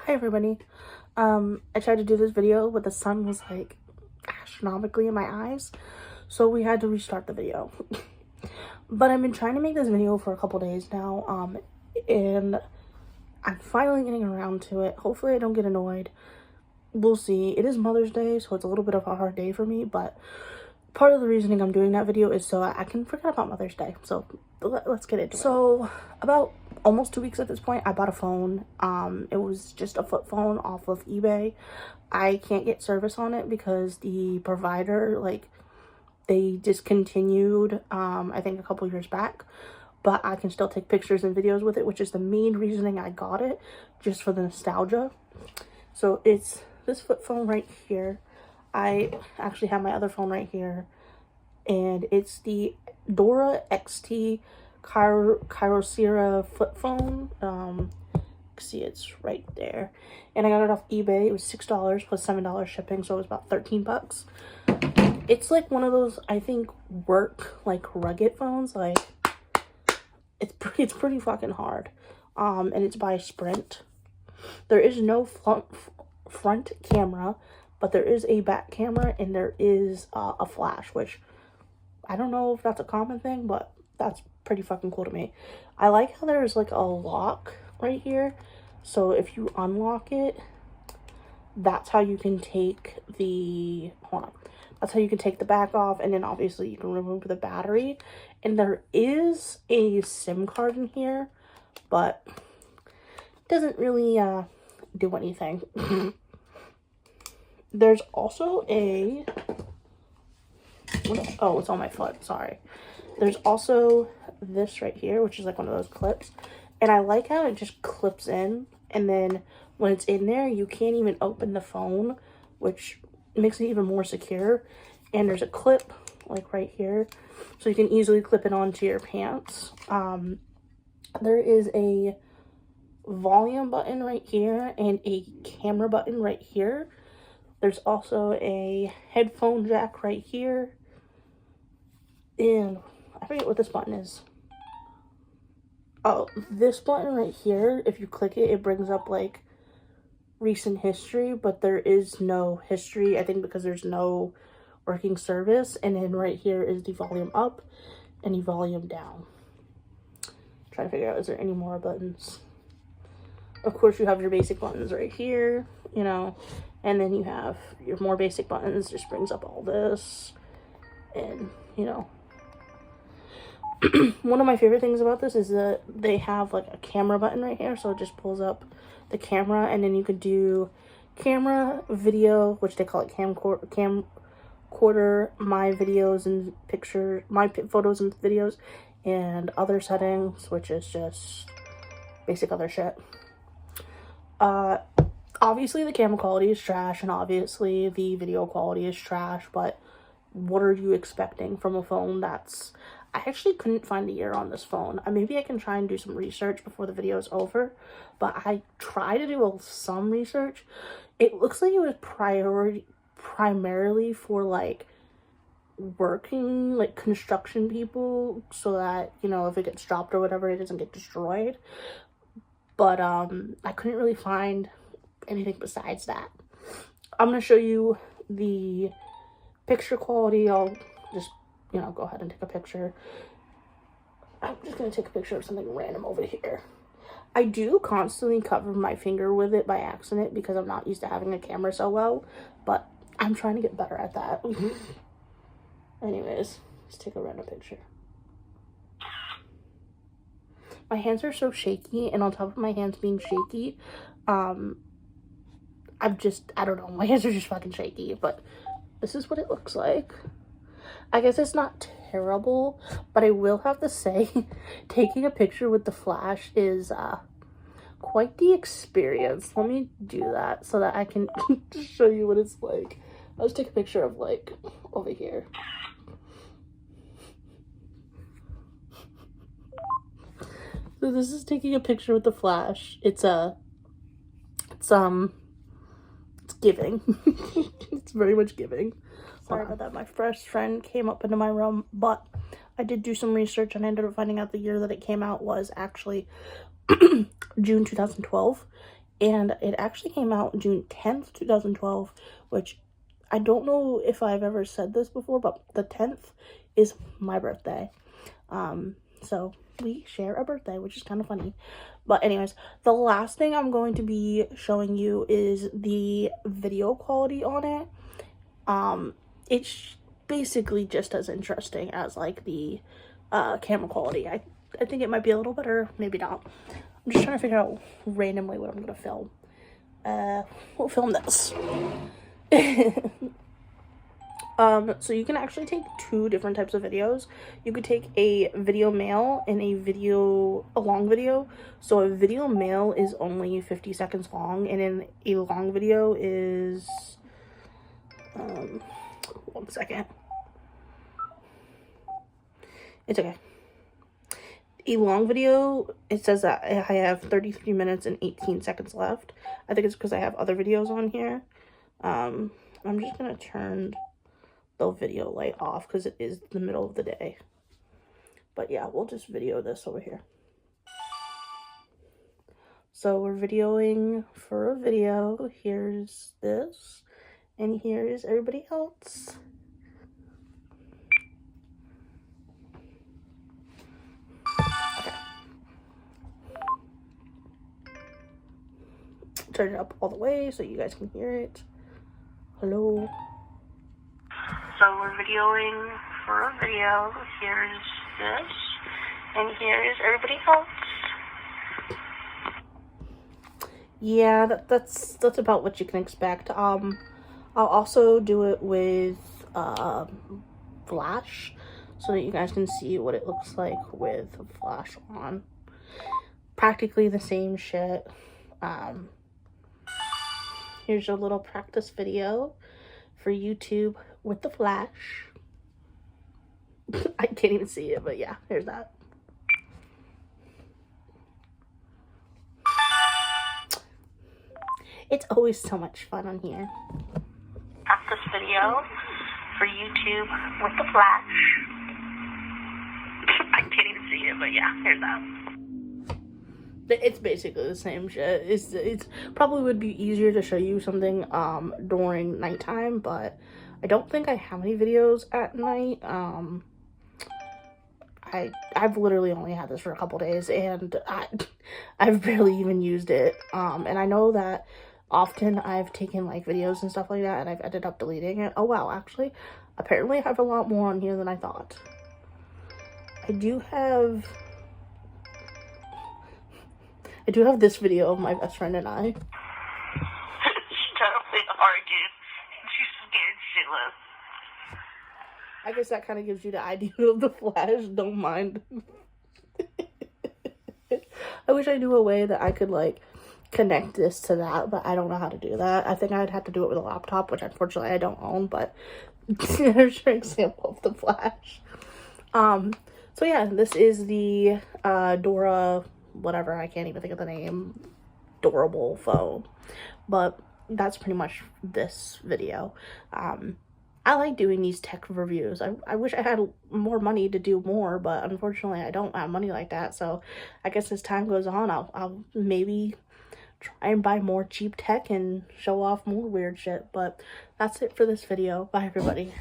Hi everybody. I tried to do this video, but the sun was like astronomically in my eyes, so we had to restart the video. But I've been trying to make this video for a couple days now, and I'm finally getting around to it. Hopefully I don't get annoyed. We'll see. It is Mother's Day, so it's a little bit of a hard day for me, but part of the reasoning I'm doing that video is so I can forget about Mother's Day. So let's get into it. So about almost 2 weeks at this point, I bought a phone. It was just a flip phone off of eBay. I can't get service on it because the provider, like, they discontinued, I think a couple years back, but I can still take pictures and videos with it, which is the main reasoning I got it, just for the nostalgia. So it's this flip phone right here. I actually have my other phone right here, and it's the Dura XT Kyocera flip phone. See, it's right there, and I got it off eBay. It was $6 plus $7 shipping, so it was about 13 bucks. It's like one of those, I think, work like rugged phones. Like it's pretty fucking hard. And it's by Sprint. There is no front camera, but there is a back camera, and there is a flash, which I don't know if that's a common thing, but that's pretty fucking cool to me. I like how there's like a lock right here, so if you unlock it, that's how you can take the that's how you can take the back off, and then obviously you can remove the battery. And there is a SIM card in here, but it doesn't really do anything. There's also a oh, it's on my foot, sorry. There's also this right here, which is like one of those clips, and I like how it just clips in, and then when it's in there you can't even open the phone, which makes it even more secure. And there's a clip like right here, so you can easily clip it onto your pants. There is a volume button right here and a camera button right here. There's also a headphone jack right here, and I forget what this button is. Oh, this button right here, if you click it, it brings up like recent history, but there is no history, I think, because there's no working service. And then right here is the volume up and the volume down. Trying to figure out, is there any more buttons? Of course, you have your basic buttons right here, you know, and then you have your more basic buttons. Just brings up all this, and you know, one of my favorite things about this is that they have like a camera button right here, so it just pulls up the camera, and then you could do camera, video, which they call it camcorder, my videos and picture, my photos and videos, and other settings, which is just basic other shit. Obviously the camera quality is trash, and obviously the video quality is trash, but what are you expecting from a phone that's... I actually couldn't find the year on this phone. Maybe I can try and do some research before the video is over, but I tried to do some research. It looks like it was primarily for like working, like construction people, so that, you know, if it gets dropped or whatever, it doesn't get destroyed. But I couldn't really find anything besides that. I'm gonna show you the picture quality. I'll just, you know, go ahead and take a picture. I'm just gonna take a picture of something random over here. I do constantly cover my finger with it by accident because I'm not used to having a camera so well, but I'm trying to get better at that. Anyways, let's take a random picture. My hands are so shaky, and on top of my hands being shaky, I don't know, my hands are just fucking shaky, but this is what it looks like. I guess it's not terrible, but I will have to say, taking a picture with the flash is quite the experience. Let me do that so that I can show you what it's like. I'll just take a picture of like over here. So this is taking a picture with the flash. It's giving. It's very much giving. Sorry about that. My first friend came up into my room, but I did do some research and I ended up finding out the year that it came out was actually June 2012. and it actually came out June 10th, 2012, which I don't know if I've ever said this before, but the 10th is my birthday. So we share a birthday, which is kind of funny. But anyways, the last thing I'm going to be showing you is the video quality on it. It's basically just as interesting as like the camera quality. I think it might be a little better, maybe not. I'm just trying to figure out randomly what I'm gonna film. We'll film this. So you can actually take two different types of videos. You could take a video mail and a long video. So a video mail is only 50 seconds long, and then a long video is 1 second. It's okay. A long video, it says that I have 33 minutes and 18 seconds left. I think it's because I have other videos on here. I'm just gonna turn the video light off because it is the middle of the day. But yeah, we'll just video this over here. So we're videoing for a video. Here's this, and here is everybody else. Turn it up all the way so you guys can hear it. Hello. So we're videoing for a video. Here's this, and here is everybody else. Yeah, that's about what you can expect. I'll also do it with flash so that you guys can see what it looks like with flash on. Practically the same shit. Here's your little practice video for YouTube with the flash. I can't even see it, but yeah, here's that. It's always so much fun on here. Practice video for YouTube with the flash. I can't even see it, but yeah, here's that. It's basically the same shit. It's probably would be easier to show you something during nighttime, but I don't think I have any videos at night. I've literally only had this for a couple days, and I've barely even used it. And I know that often I've taken like videos and stuff like that, and I've ended up deleting it. Oh wow, actually, apparently I have a lot more on here than I thought. I do have this video of my best friend and I. She's trying to play the hard game. She's scared shitless. I guess that kind of gives you the idea of the flash. Don't mind. I wish I knew a way that I could like connect this to that, but I don't know how to do that. I think I'd have to do it with a laptop, which unfortunately I don't own, but there's your example of the flash. So yeah, this is the Dura, whatever, I can't even think of the name, durable phone, but that's pretty much this video. I like doing these tech reviews. I wish I had more money to do more, but unfortunately I don't have money like that, so I guess as time goes on, I'll maybe try and buy more cheap tech and show off more weird shit. But that's it for this video. Bye everybody.